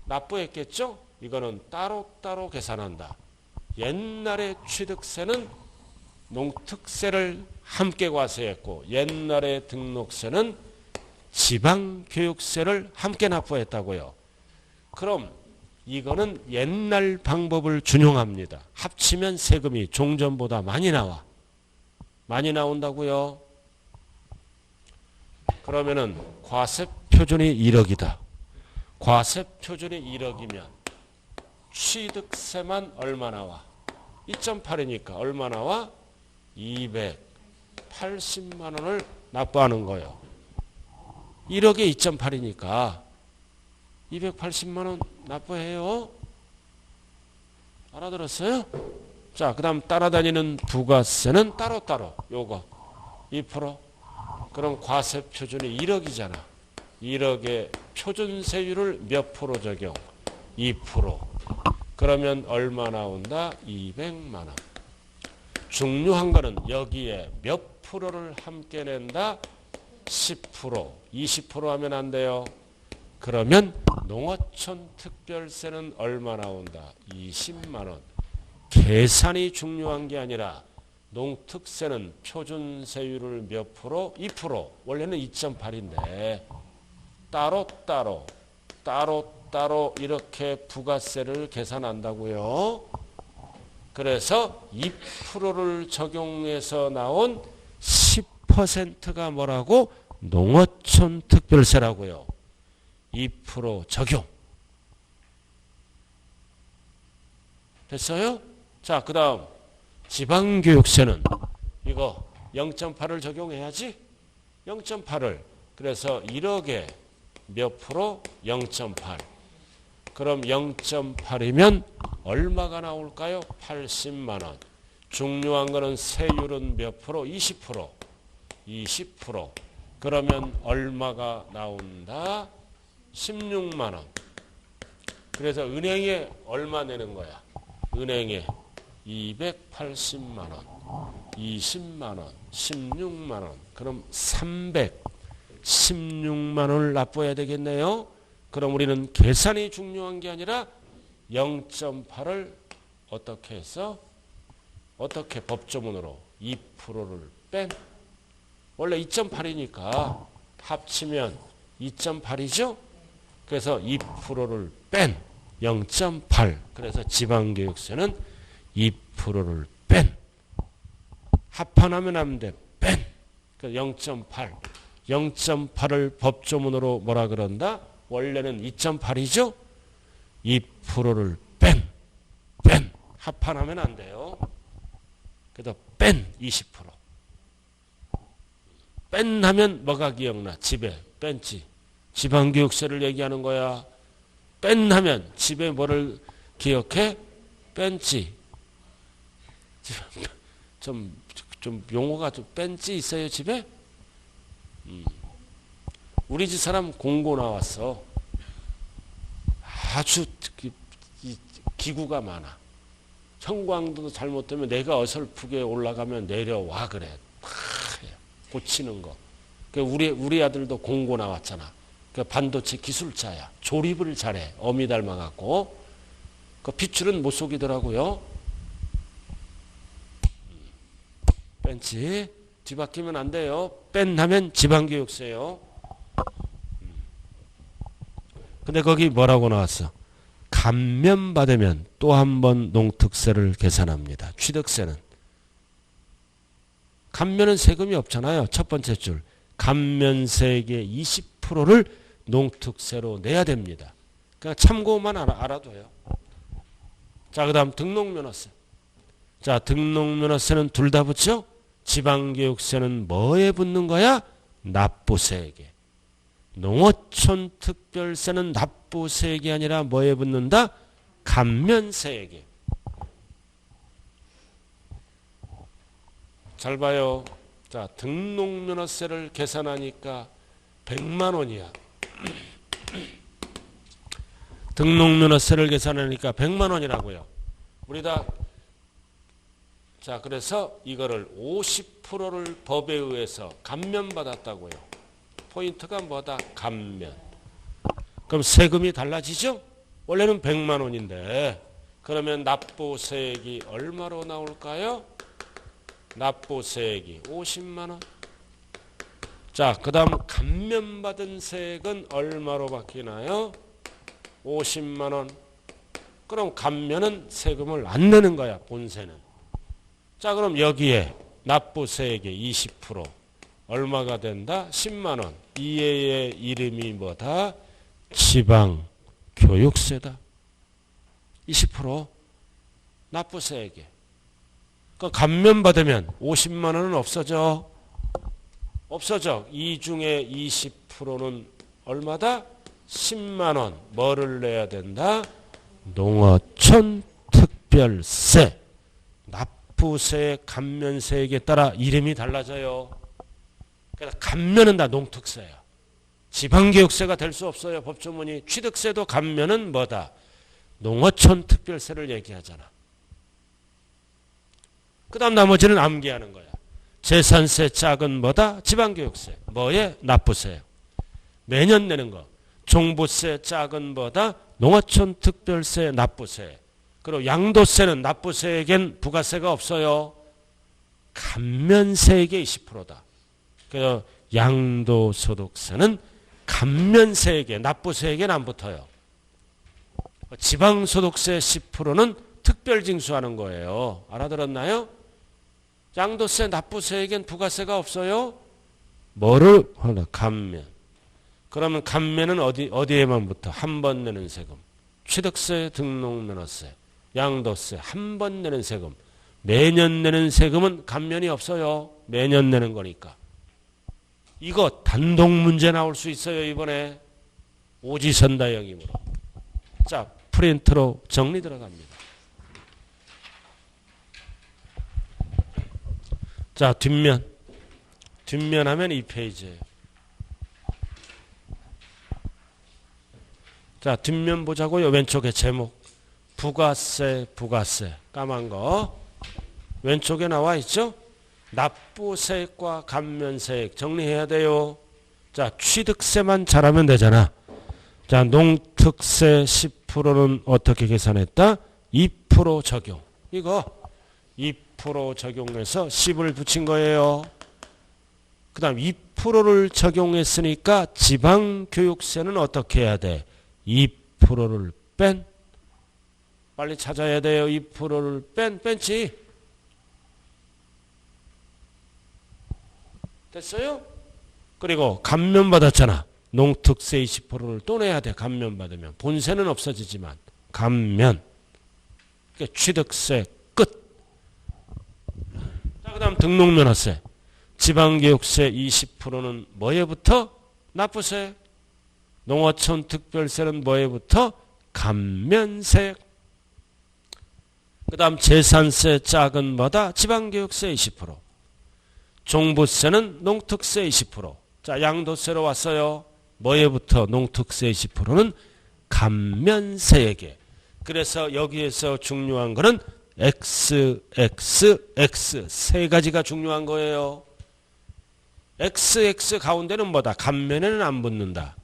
납부했겠죠? 이거는 따로따로 계산한다. 옛날에 취득세는 농특세를 함께 과세했고 옛날에 등록세는 지방교육세를 함께 납부했다고요. 그럼 이거는 옛날 방법을 준용합니다. 합치면 세금이 종전보다 많이 나와. 많이 나온다고요. 그러면은 과세표준이 1억이다. 과세표준이 1억이면 취득세만 얼마 나와? 2.8이니까 얼마 나와? 280만 원을 납부하는 거예요. 1억에 2.8이니까 280만 원 납부해요. 알아들었어요? 자, 그 다음 따라다니는 부가세는 따로따로 요거 2%. 그럼 과세표준이 1억이잖아. 1억에 표준세율을 몇 프로 적용? 2%. 그러면 얼마 나온다? 200만 원. 중요한 거는 여기에 몇 프로를 함께 낸다? 10%. 20% 하면 안 돼요. 그러면 농어촌 특별세는 얼마 나온다? 20만 원. 계산이 중요한 게 아니라 농특세는 표준세율을 몇 프로? 2%. 원래는 2.8인데 따로따로 이렇게 부가세를 계산한다고요. 그래서 2%를 적용해서 나온 10%가 뭐라고? 농어촌 특별세라고요. 2% 적용. 됐어요? 자, 그 다음 지방교육세는 이거 0.8을 적용해야지. 0.8을. 그래서 1억에 몇 프로? 0.8. 그럼 0.8이면 얼마가 나올까요? 80만 원. 중요한 거는 세율은 몇 프로? 20%. 20%. 그러면 얼마가 나온다? 16만 원. 그래서 은행에 얼마 내는 거야? 은행에 280만 원, 20만 원, 16만 원. 그럼 316만 원을 납부해야 되겠네요. 그럼 우리는 계산이 중요한 게 아니라 0.8을 어떻게 해서 어떻게 법조문으로 2%를 뺀 원래 2.8이니까 합치면 2.8이죠. 그래서 2%를 뺀 0.8. 그래서 지방교육세는 2%를 뺀. 합판하면 하면 돼. 뺀. 그래서 0.8. 0.8을 법조문으로 뭐라 그런다? 원래는 2.8이죠. 2%를 뺀. 합판하면 안 돼요. 그래서 뺀 20%. 뺀 하면 뭐가 기억나? 집에 뺀지. 지방교육세를 얘기하는 거야. 뺀 하면 집에 뭐를 기억해? 뺀지. 좀 용어가 좀 뺀지 있어요 집에? 우리 집 사람 공고 나왔어. 아주 기구가 많아. 형광도 잘못되면 내가 어설프게 올라가면 내려와 그래. 고치는 거. 우리 아들도 공고 나왔잖아. 반도체 기술자야. 조립을 잘해. 어미 닮아갖고. 그 핏줄은 못 속이더라고요. 뺀지. 뒤바뀌면 안 돼요. 뺀 하면 지방교육세요. 근데 거기 뭐라고 나왔어? 감면받으면 또 한 번 농특세를 계산합니다. 취득세는. 감면은 세금이 없잖아요. 첫 번째 줄. 감면세액의 20%를 농특세로 내야 됩니다. 그냥 참고만 알아둬요. 자, 그 다음 등록면허세. 자, 등록면허세는 둘 다 붙죠? 지방교육세는 뭐에 붙는 거야? 납부세액에. 농어촌 특별세는 납부세액이 아니라 뭐에 붙는다? 감면세액에. 잘 봐요. 자, 등록면허세를 계산하니까 100만 원이야. 등록면허세를 계산하니까 100만 원이라고요. 우리 다. 자, 그래서 이거를 50%를 법에 의해서 감면받았다고요. 포인트가 뭐다? 감면. 그럼 세금이 달라지죠? 원래는 100만 원인데 그러면 납부세액이 얼마로 나올까요? 납부세액이 50만 원. 자, 그 다음 감면받은 세액은 얼마로 바뀌나요? 50만 원. 그럼 감면은 세금을 안 내는 거야, 본세는. 자, 그럼 여기에 납부세액의 20% 얼마가 된다? 10만 원. 이의 이름이 뭐다? 지방교육세다. 20% 납부세액에. 그 감면받으면 50만 원은 없어져. 없어져. 이 중에 20%는 얼마다? 10만 원. 뭐를 내야 된다? 농어촌 특별세. 납부세, 감면세액에 따라 이름이 달라져요. 그래서 감면은 다 농특세야. 지방교육세가 될 수 없어요. 법조문이. 취득세도 감면은 뭐다? 농어촌 특별세를 얘기하잖아. 그 다음 나머지는 암기하는 거야. 재산세 짝은 뭐다? 지방교육세. 뭐에? 납부세. 매년 내는 거. 종부세 짝은 뭐다? 농어촌 특별세, 납부세. 그리고 양도세는 납부세에겐 부가세가 없어요. 감면세액의 20%다. 그래서 양도소득세는 감면세액에 납부세액에 안 붙어요. 지방소득세 10%는 특별징수하는 거예요. 알아들었나요? 양도세 납부세액엔 부가세가 없어요. 뭐를 하나 감면. 그러면 감면은 어디에만 붙어? 한 번 내는 세금. 취득세, 등록면허세, 양도세 한 번 내는 세금. 매년 내는 세금은 감면이 없어요. 매년 내는 거니까. 이거 단독 문제 나올 수 있어요. 이번에 오지선다형이므로. 자, 프린트로 정리 들어갑니다. 자, 뒷면 하면 이 페이지예요. 자, 뒷면 보자고요. 왼쪽에 제목 부가세 까만 거 왼쪽에 나와 있죠. 납부세액과 감면세액 정리해야 돼요. 자, 취득세만 잘하면 되잖아. 자, 농특세 10%는 어떻게 계산했다? 2% 적용. 이거 2% 적용해서 10을 붙인 거예요. 그 다음 2%를 적용했으니까 지방교육세는 어떻게 해야 돼? 2%를 뺀. 빨리 찾아야 돼요. 2%를 뺀지. 됐어요? 그리고 감면받았잖아. 농특세 20%를 또 내야 돼. 감면받으면. 본세는 없어지지만. 감면. 그러니까 취득세 끝. 자, 그 다음 등록면허세. 지방교육세 20%는 뭐에부터? 납부세. 농어촌 특별세는 뭐에부터? 감면세. 그 다음 재산세 작은 뭐다? 지방교육세 20%. 종부세는 농특세 20%. 자, 양도세로 왔어요. 뭐에부터? 농특세 20%는 감면세액에. 그래서 여기에서 중요한 거는 X 세 가지가 중요한 거예요. XX 가운데는 뭐다? 감면에는 안 붙는다.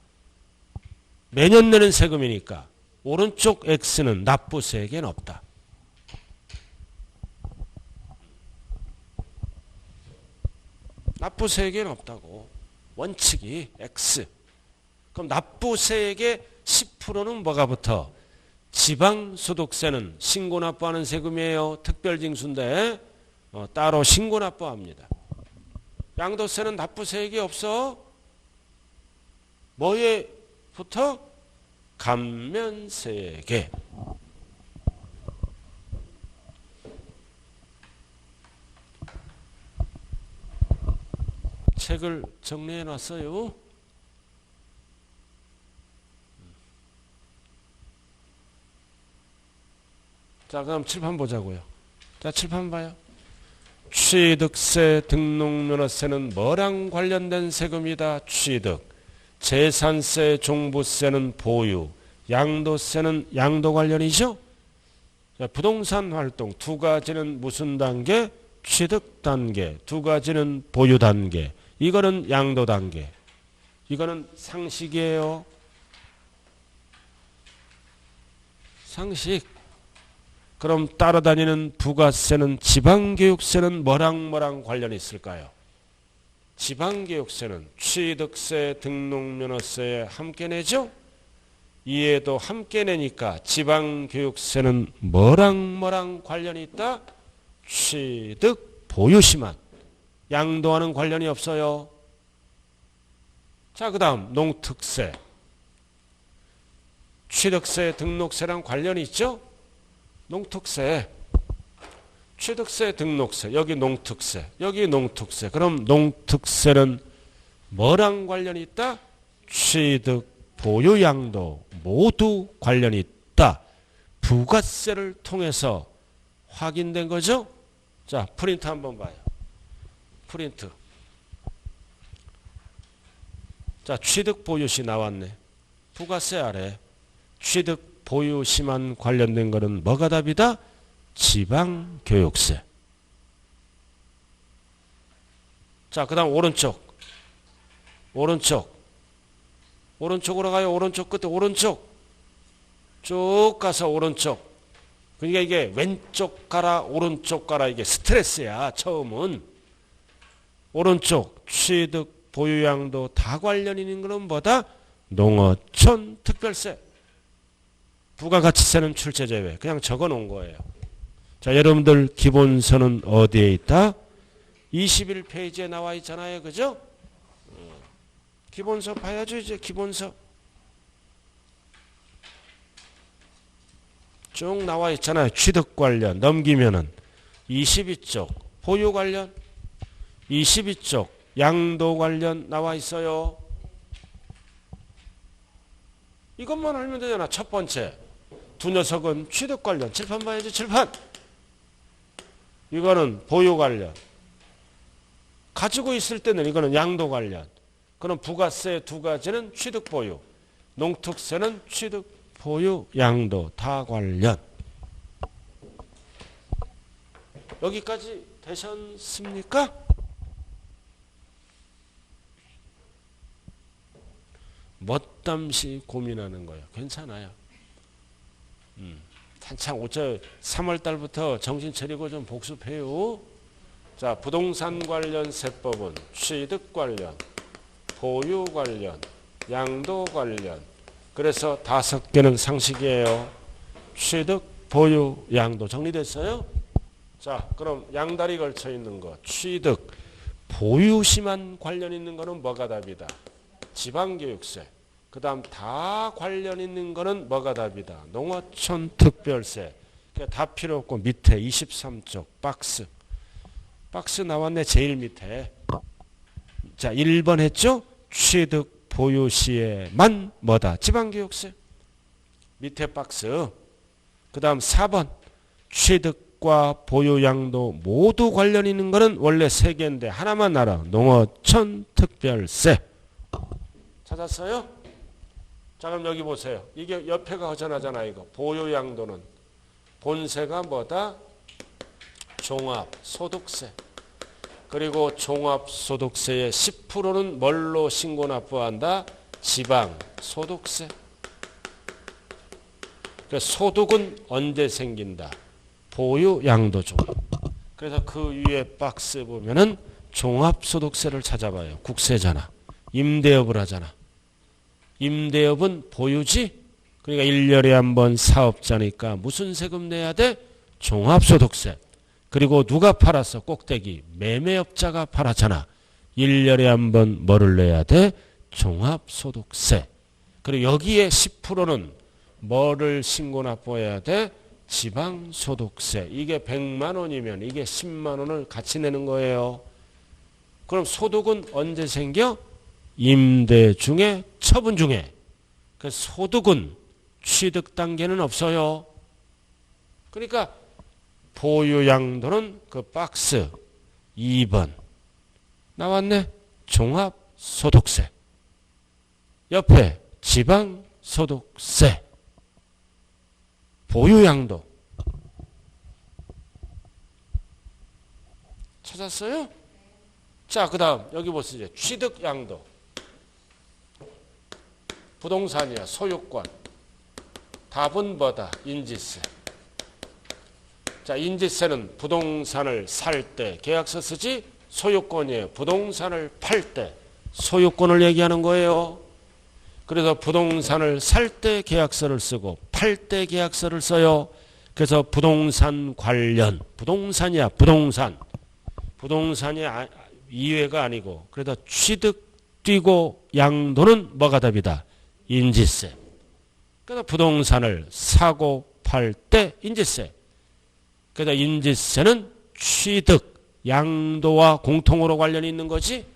매년 내는 세금이니까. 오른쪽 X는 납부세액에는 없다. 납부세액에는 없다고. 원칙이 X. 그럼 납부세액의 10%는 뭐가 붙어? 지방소득세는 신고납부하는 세금이에요. 특별징수인데 따로 신고납부합니다. 양도세는 납부세액이 없어. 뭐에 붙어? 감면세액에. 책을 정리해 놨어요. 자, 그럼 칠판 보자고요. 자, 칠판 봐요. 취득세, 등록면허세는 뭐랑 관련된 세금이다? 취득. 재산세, 종부세는 보유. 양도세는 양도 관련이죠? 자, 부동산 활동 두 가지는 무슨 단계? 취득 단계. 두 가지는 보유 단계. 이거는 양도 단계. 이거는 상식이에요. 상식. 그럼 따라다니는 부가세는 지방교육세는 뭐랑 관련이 있을까요? 지방교육세는 취득세, 등록면허세에 함께 내죠? 이에도 함께 내니까 지방교육세는 뭐랑 관련이 있다? 취득, 보유시만. 양도하는 관련이 없어요. 자, 그 다음 농특세. 취득세, 등록세랑 관련이 있죠? 농특세. 취득세, 등록세. 여기 농특세. 여기 농특세. 그럼 농특세는 뭐랑 관련이 있다? 취득, 보유, 양도 모두 관련이 있다. 부가세를 통해서 확인된 거죠? 자, 프린트 한번 봐요. 프린트. 자, 취득 보유시 나왔네. 부가세 아래 취득 보유시만 관련된 거는 뭐가 답이다? 지방교육세. 자, 그 다음 오른쪽. 오른쪽으로 가요. 오른쪽 끝에 오른쪽. 쭉 가서 오른쪽. 그러니까 이게 왼쪽 가라 오른쪽 가라 이게 스트레스야. 처음은 오른쪽 취득 보유양도 다 관련 있는 것은 뭐다? 농어촌 특별세. 부가가치세는 출제 제외. 그냥 적어 놓은 거예요. 자, 여러분들 기본서는 어디에 있다? 21페이지에 나와 있잖아요. 그죠? 기본서 봐야죠. 이제 기본서 쭉 나와 있잖아요. 취득 관련 넘기면은 22쪽 보유 관련 22쪽 양도 관련 나와 있어요. 이것만 알면 되잖아. 첫 번째 두 녀석은 취득 관련 칠판 봐야지. 칠판 이거는 보유 관련 가지고 있을 때는 이거는 양도 관련. 그럼 부가세 두 가지는 취득 보유, 농특세는 취득 보유 양도 다 관련. 여기까지 되셨습니까? 멋담시 고민하는 거예요. 괜찮아요. 한창 3월 달부터 정신 차리고 좀 복습해요. 자, 부동산 관련 세법은 취득 관련, 보유 관련, 양도 관련. 그래서 5개는 상식이에요. 취득, 보유, 양도 정리됐어요? 자, 그럼 양다리 걸쳐 있는 거 취득, 보유시만 관련 있는 거는 뭐가 답이다? 지방교육세. 그 다음 다 관련 있는 거는 뭐가 답이다? 농어촌 특별세. 그러니까 다 필요 없고 밑에 23쪽 박스 나왔네. 제일 밑에. 자, 1번 했죠? 취득 보유 시에만 뭐다? 지방교육세. 밑에 박스. 그 다음 4번 취득과 보유 양도 모두 관련 있는 거는 원래 3개인데 하나만 알아. 농어촌 특별세. 찾았어요? 자, 그럼 여기 보세요. 이게 옆에가 허전하잖아. 이거 보유 양도는 본세가 뭐다? 종합소득세. 그리고 종합소득세의 10%는 뭘로 신고 납부한다? 지방소득세. 소득은 언제 생긴다? 보유 양도 중. 그래서 그 위에 박스 보면은 종합소득세를 찾아봐요. 국세잖아. 임대업을 하잖아. 임대업은 보유지? 그러니까 1년에 한 번 사업자니까 무슨 세금 내야 돼? 종합소득세. 그리고 누가 팔았어? 꼭대기. 매매업자가 팔았잖아. 1년에 한 번 뭐를 내야 돼? 종합소득세. 그리고 여기에 10%는 뭐를 신고 납부해야 돼? 지방소득세. 이게 100만 원이면 이게 10만 원을 같이 내는 거예요. 그럼 소득은 언제 생겨? 임대 중에 처분 중에. 그 소득은 취득 단계는 없어요. 그러니까 보유 양도는 그 박스 2번 나왔네. 종합소득세. 옆에 지방소득세. 보유 양도. 찾았어요? 자, 그 다음 여기 보세요. 취득 양도. 부동산이야. 소유권. 답은 뭐다? 인지세. 자, 인지세는 부동산을 살 때 계약서 쓰지? 소유권이에요. 부동산을 팔 때 소유권을 얘기하는 거예요. 그래서 부동산을 살 때 계약서를 쓰고 팔 때 계약서를 써요. 그래서 부동산 관련. 부동산이야. 부동산이 이외가 아니고. 그래서 취득 뛰고 양도는 뭐가 답이다? 인지세. 그래서 부동산을 사고 팔 때 인지세. 그래서 인지세는 취득, 양도와 공통으로 관련이 있는 거지.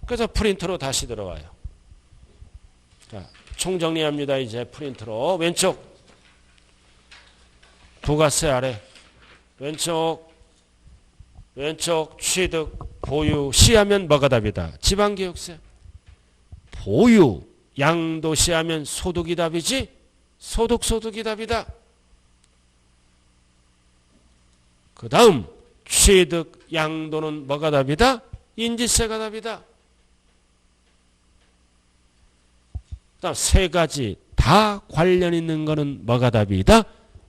그래서 프린트로 다시 들어와요. 자, 총정리합니다. 이제 프린트로. 왼쪽 부가세 아래. 왼쪽 취득, 보유, 시하면 뭐가 답이다? 지방교육세. 보유, 양도 시하면 소득이 답이지? 소득이 답이다. 그 다음 취득, 양도는 뭐가 답이다? 인지세가 답이다. 그 다음 세 가지 다 관련 있는 거는 뭐가 답이다?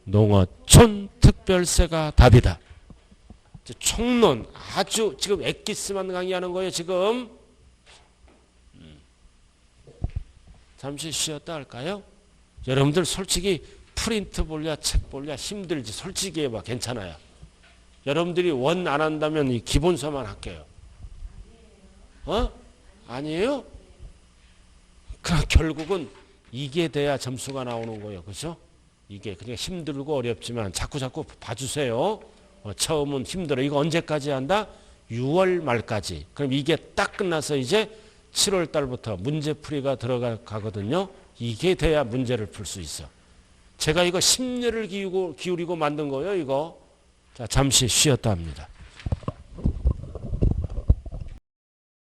농어촌 특별세가 답이다. 총론 아주 지금 엑기스만 강의하는 거예요. 지금 잠시 쉬었다 할까요? 여러분들 솔직히 프린트 볼랴 책 볼랴 힘들지. 솔직히 해봐. 괜찮아요. 여러분들이 원 안 한다면 이 기본서만 할게요. 아니에요? 그럼 결국은 이게 돼야 점수가 나오는 거예요. 그죠? 이게 그러니까 힘들고 어렵지만 자꾸 봐주세요. 처음은 힘들어. 이거 언제까지 한다? 6월 말까지. 그럼 이게 딱 끝나서 이제 7월 달부터 문제풀이가 들어가거든요. 이게 돼야 문제를 풀 수 있어. 제가 이거 심려를 기울이고 만든 거예요. 이거. 자, 잠시 쉬었다 합니다.